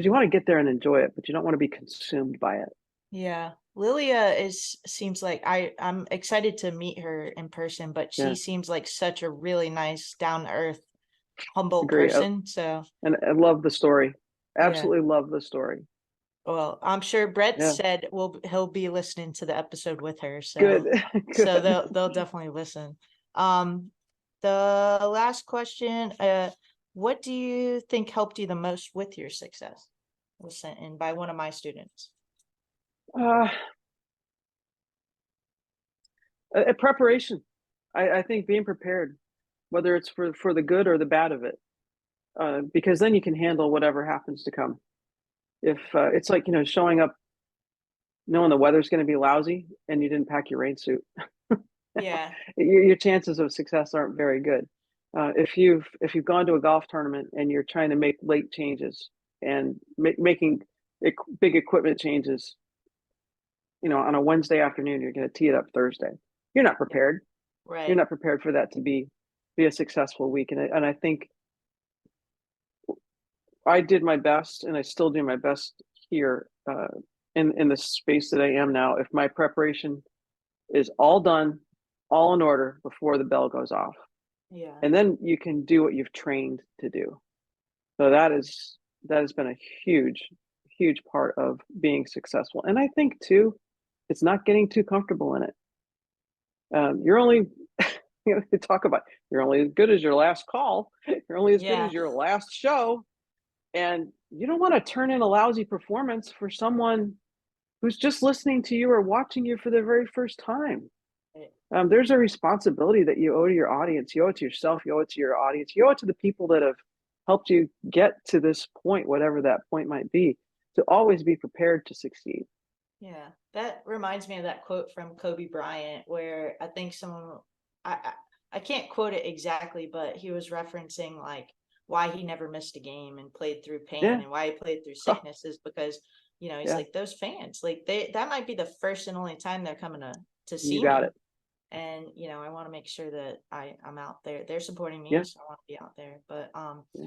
you want to get there and enjoy it, but you don't want to be consumed by it. Yeah. Lilia seems like I'm excited to meet her in person, but she Yeah, seems like such a really nice, down to earth, humble agree. person. So, And I love the story. yeah. Absolutely love the story. Well, I'm sure Brett Yeah, said he'll be listening to the episode with her, good, so good. they'll definitely listen. Um the last question, what do you think helped you the most with your success? Was sent in by one of my students. Uh, a preparation. I think being prepared, whether it's for the good or the bad of it, because then you can handle whatever happens to come. If it's like showing up knowing the weather's going to be lousy and you didn't pack your rain suit, Yeah, your chances of success aren't very good. If you've gone to a golf tournament and you're trying to make late changes and making big equipment changes, on a Wednesday afternoon, you're going to tee it up Thursday. You're not yeah, prepared. You're right. not prepared for that to be a successful week. And I think I did my best, and I still do my best here, in the space that I am now. If my preparation is all done, all in order before the bell goes off, Yeah. and then you can do what you've trained to do. So that has been a huge part of being successful. And I think too, it's not getting too comfortable in it. You're only they talk about you're only as good as your last call. You're only as good Yeah. as your last show. And you don't want to turn in a lousy performance for someone who's just listening to you or watching you for the very first time. Right. There's a responsibility that you owe to your audience. You owe it to yourself. You owe it to your audience. You owe it to the people that have helped you get to this point, whatever that point might be, to always be prepared to succeed. Yeah, that reminds me of that quote from Kobe Bryant, where I think I, I I can't quote it exactly, but he was referencing like why he never missed a game and played through pain Yeah. and why he played through Oh, sickness is because he's yeah. like those fans, like that might be the first and only time they're coming to You see got it. me, and I want to make sure that I'm out there, they're supporting me, Yeah. so I want to be out there. But Yeah.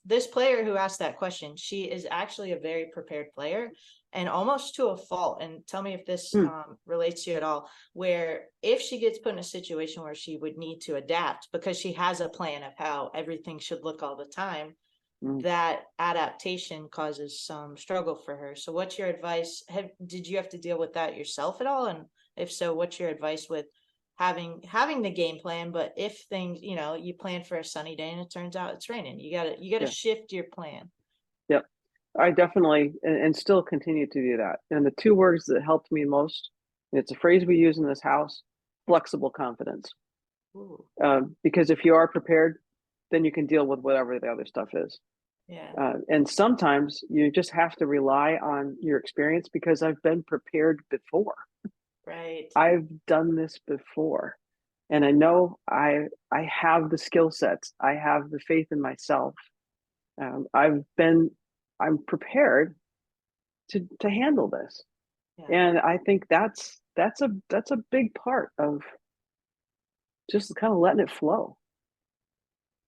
this player who asked that question, she is actually a very prepared player, and almost to a fault. And tell me if this Hmm. relates to you at all, where if she gets put in a situation where she would need to adapt because she has a plan of how everything should look all the time, Hmm. that adaptation causes some struggle for her. So what's your advice? Did you have to deal with that yourself at all? And if so, what's your advice with having the game plan, but if things, you plan for a sunny day and it turns out it's raining, you gotta Yeah. shift your plan. Yep. I definitely and still continue to do that. And the two words that helped me most, and it's a phrase we use in this house, flexible confidence. Ooh, Because if you are prepared, then you can deal with whatever the other stuff is. yeah, And sometimes you just have to rely on your experience because I've been prepared before. right. I've done this before. And I know I have the skill sets. I have the faith in myself. Um, I've been I'm prepared to handle this. Yeah. And I think that's a big part of just kind of letting it flow.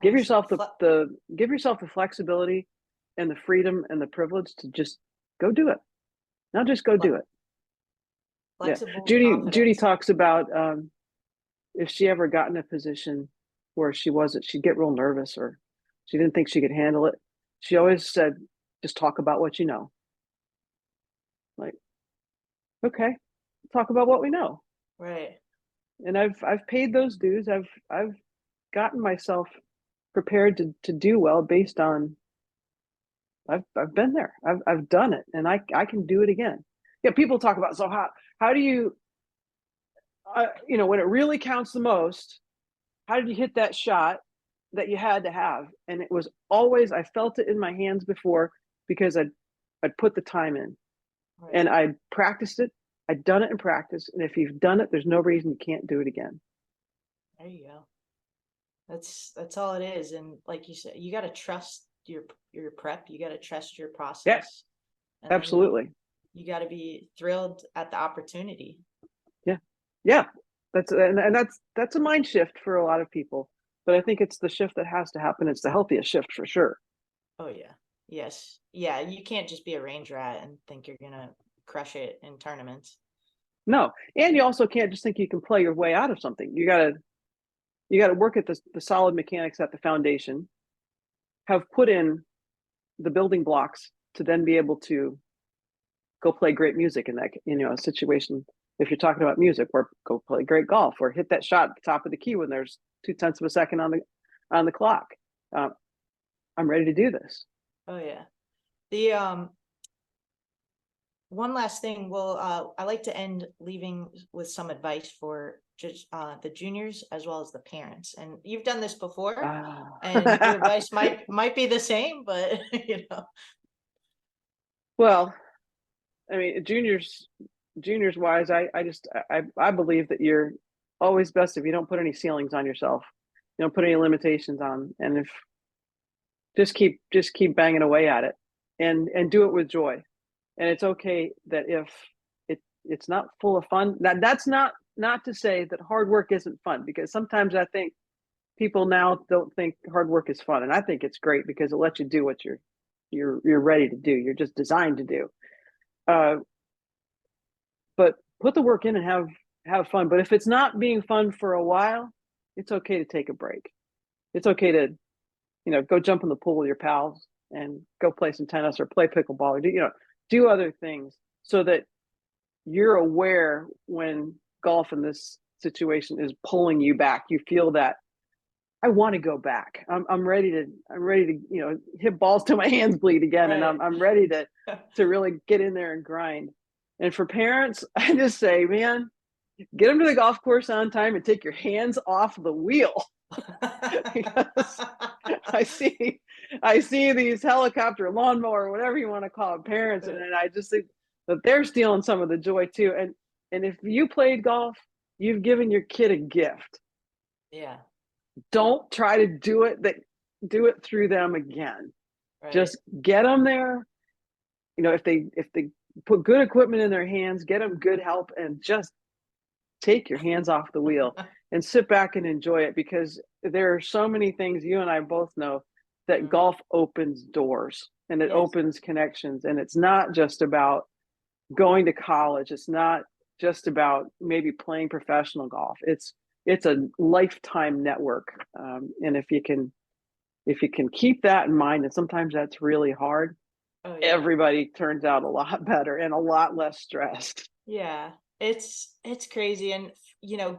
Give Nice. yourself the flexibility and the freedom and the privilege to just go do it. Now just go do it. Yeah. Flexible Judy confidence. talks about if she ever got in a position where she'd get real nervous or she didn't think she could handle it, she always said, just talk about what you know. Like, okay, talk about what we know. Right. And I've paid those dues. I've gotten myself prepared to do well based on I've been there. I've done it, and I can do it again. Yeah, people talk about, so how do you when it really counts the most, how did you hit that shot that you had to have? And it was always, I felt it in my hands before because I'd put the time in, Right. and I'd practiced it. I'd done it in practice, and if you've done it, there's no reason you can't do it again. There you go. That's all it is. And like you said, you got to trust your prep. You got to trust your Yeah, process, and then absolutely. you got to be thrilled at the opportunity. Yeah, yeah. That's a mind shift for a lot of people, but I think it's the shift that has to happen. It's the healthiest shift for sure. Oh yeah, yes, yeah. You can't just be a range rat and think you're gonna crush it in tournaments. No, and you also can't just think you can play your way out of something. You gotta work at the solid mechanics at the foundation, have put in the building blocks to then be able to go play great music in that situation. If you're talking about music, or go play great golf, or hit that shot at the top of the key when there's 0.2 of a second on the clock. I'm ready to do this. Oh yeah. The one last thing. Well, I like to end leaving with some advice for just the juniors as well as the parents. And you've done this before, and your advice might be the same, but you know. Well, I mean, juniors wise, I believe that you're always best if you don't put any ceilings on yourself. You don't put any limitations on, and if just keep banging away at it, and do it with joy. And it's okay that if it's not full of fun. That's not to say that hard work isn't fun, because sometimes I think people now don't think hard work is fun, and I think it's great because it lets you do what you're ready to do. You're just designed to do. Uh, but put the work in and have fun. But if it's not being fun for a while, it's okay to take a break. It's okay to go jump in the pool with your pals and go play some tennis or play pickleball, or do other things, so that you're aware when golf in this situation is pulling you back. You feel that I want to go back. I'm ready to hit balls till my hands bleed again, right. And I'm ready to really get in there and grind. And for parents, I just say, man, get them to the golf course on time and take your hands off the wheel. Because I see these helicopter lawnmower, whatever you want to call it, parents, and I just think that they're stealing some of the joy too. And if you played golf, you've given your kid a gift. Yeah. Don't try to do it through them again. Right. Just get them there. If they put good equipment in their hands, get them good help, and just take your hands off the wheel and sit back and enjoy it, because there are so many things you and I both know that golf opens doors, and it opens connections. And it's not just about going to college. It's not just about maybe playing professional golf. It's a lifetime network. And if you can keep that in mind, and sometimes that's really hard, everybody turns out a lot better and a lot less stressed. Yeah, it's crazy. And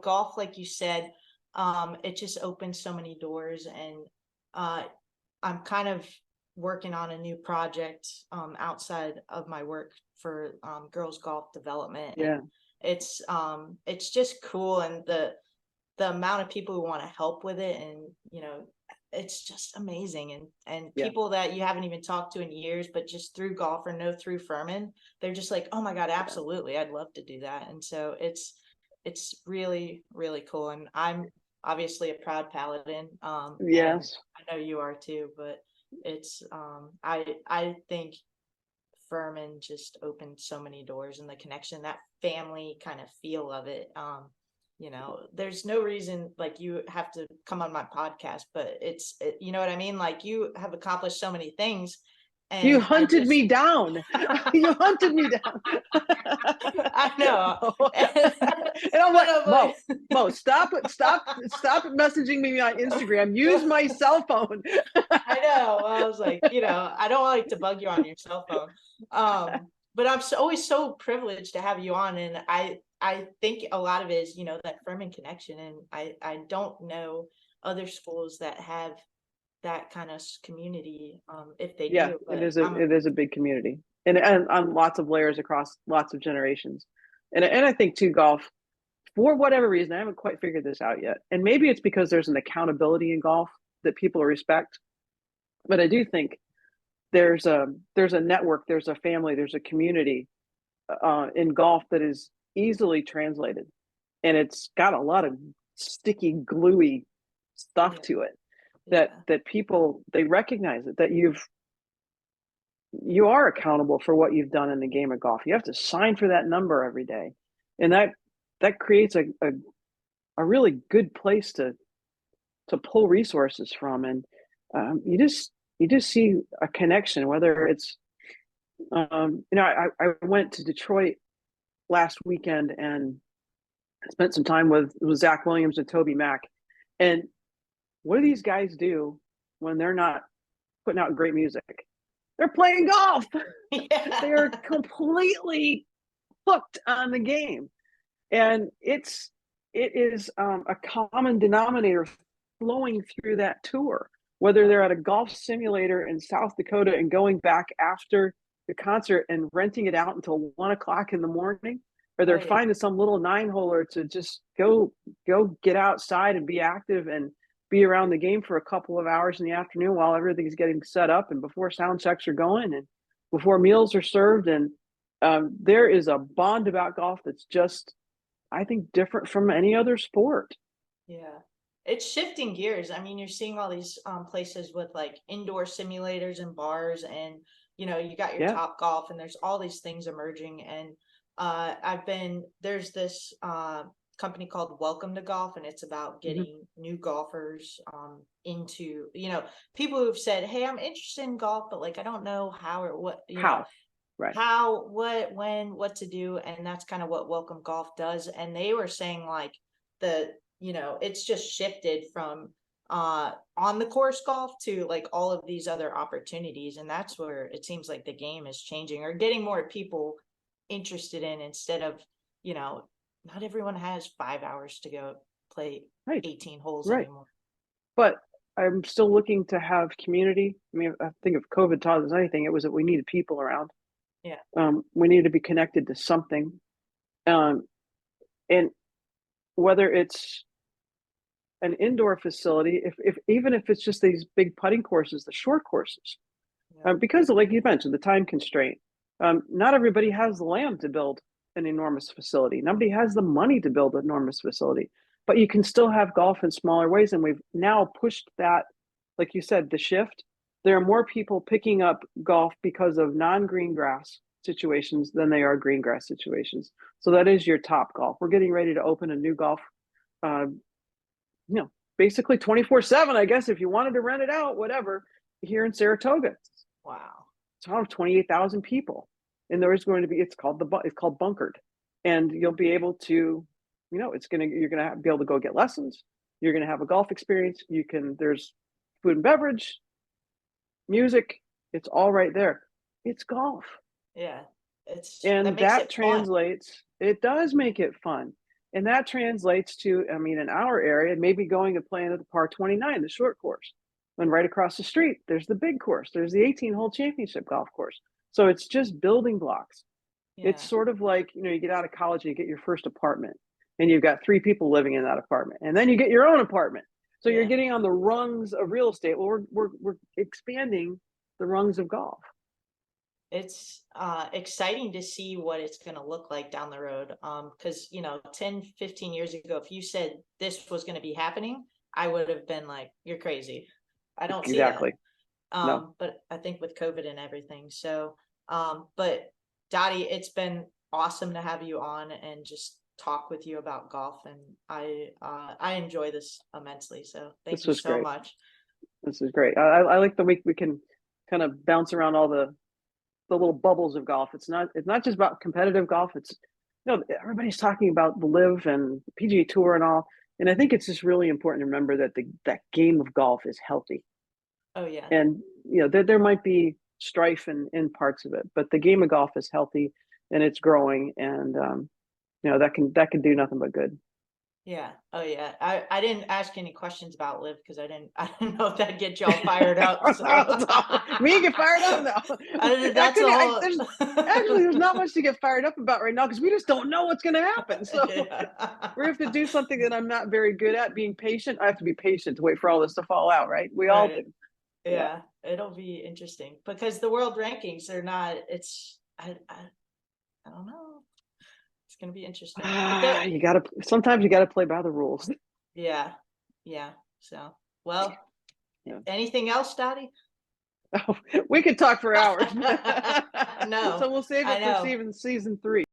golf, like you said, it just opens so many doors. And I'm kind of working on a new project outside of my work for girls golf development. Yeah. And it's just cool, and the amount of people who want to help with it, and it's just amazing. And people that you haven't even talked to in years, but just through golf or know through Furman, they're just like, oh my God, absolutely, I'd love to do that. And so it's really, really cool. And I'm obviously a proud Paladin. Yes, I know you are too, but it's I think Furman just opened so many doors, and the connection, that family kind of feel of it. There's no reason like you have to come on my podcast, but you know what I mean? Like, you have accomplished so many things, You And I hunted just, me down. You hunted me down. I know. And I'm But like, I'm like, Mo, stop it, stop messaging me on Instagram. Use my cell phone. I know. I was like, I don't like to bug you on your cell phone. But I'm always so privileged to have you on, and I think a lot of it is, that Furman connection, and I don't know other schools that have that kind of community, if they Yeah, do. it But is a big community, and on lots of layers across lots of generations, and I think too, golf, for whatever reason, I haven't quite figured this out yet, and maybe it's because there's an accountability in golf that people respect, but I do think there's a network, there's a family, there's a community in golf that is easily translated, and it's got a lot of sticky, gluey stuff yeah, to it that yeah, people, they recognize it, that you are accountable for what you've done in the game of golf. You have to sign for that number every day, and that creates a really good place to pull resources from, and you just see a connection, whether it's I went to Detroit last weekend and spent some time with Zach Williams and Toby Mack. And what do these guys do when they're not putting out great music? They're playing golf. yeah, They're completely hooked on the game. And it is a common denominator flowing through that tour, whether they're at a golf simulator in South Dakota and going back after the concert and renting it out until 1 o'clock in the morning, or they're right, finding some little 9-holer to just go get outside and be active and be around the game for a couple of hours in the afternoon while everything's getting set up and before sound checks are going and before meals are served. And there is a bond about golf that's just, I think, different from any other sport. yeah. It's shifting gears. I mean, you're seeing all these places with like indoor simulators and bars, and you got your Yeah. Top Golf, and there's all these things emerging. And there's this company called Welcome to Golf, and it's about Mm-hmm. getting new golfers into, people who've said, hey, I'm interested in golf, but like I don't know how or what, How? Right. how, what, when, what to do. And that's kind of what Welcome Golf does. And they were saying like it's just shifted from on the course golf to like all of these other opportunities. And that's where it seems like the game is changing or getting more people interested in, instead of, not everyone has 5 hours to go play Right. 18 holes Right. anymore. But I'm still looking to have community. I mean, I think if COVID taught us anything, it was that we needed people around. Yeah. We needed to be connected to something. Um, and whether it's an indoor facility, if even if it's just these big putting courses, the short courses, Yeah. because like you mentioned, the time constraint, not everybody has the land to build an enormous facility. Nobody has the money to build an enormous facility, but you can still have golf in smaller ways. And we've now pushed that, like you said, the shift. There are more people picking up golf because of non-green grass situations than they are green grass situations. So that is your Top Golf. We're getting ready to open a new golf, uh, basically 24/7, I guess, if you wanted to rent it out, whatever, here in Saratoga. Wow. It's out of 28,000 people. And there is going to be, it's called Bunkered. And you'll be able to, you're going to be able to go get lessons. You're going to have a golf experience. There's food and beverage, music. It's all right there. It's golf. Yeah. That And makes that it fun. translates, it does make it fun. And that translates to, I mean, in our area, maybe going and playing at the par 29, the short course. And right across the street, there's the big course. There's the 18-hole championship golf course. So it's just building blocks. It's Yeah. sort of like, you get out of college and you get your first apartment and you've got 3 people living in that apartment. And then you get your own apartment. So you're Yeah. getting on the rungs of real estate. Well, we're expanding the rungs of golf. It's exciting to see what it's going to look like down the road. Because 10, 15 years ago, if you said this was going to be happening, I would have been like, you're crazy. I don't see that. Exactly. No, But I think with COVID and everything. So but Dottie, it's been awesome to have you on and just talk with you about golf. And I enjoy this immensely. So thank this you was so great. much. This is great. I like the week we can kind of bounce around all the little bubbles of golf. It's not just about competitive golf. It's, everybody's talking about the Live and the PGA Tour and all. And I think it's just really important to remember that that game of golf is healthy. Oh yeah. And there might be strife in parts of it, but the game of golf is healthy and it's growing, and that can do nothing but good. Yeah. Oh yeah. I didn't ask any questions about Live because I didn't know if that'd get y'all fired up. So. Me get fired up now. That's a whole. Actually, there's not much to get fired up about right now because we just don't know what's going to happen. So we have to do something that I'm not very good at, being patient. I have to be patient to wait for all this to fall out, right? We all do. Yeah, it'll be interesting because the world rankings are not. I don't know. It's gonna be interesting. Sometimes you gotta play by the rules. Yeah. So, well, anything else, Dottie? Oh, we could talk for hours. No, So we'll save it for season 3.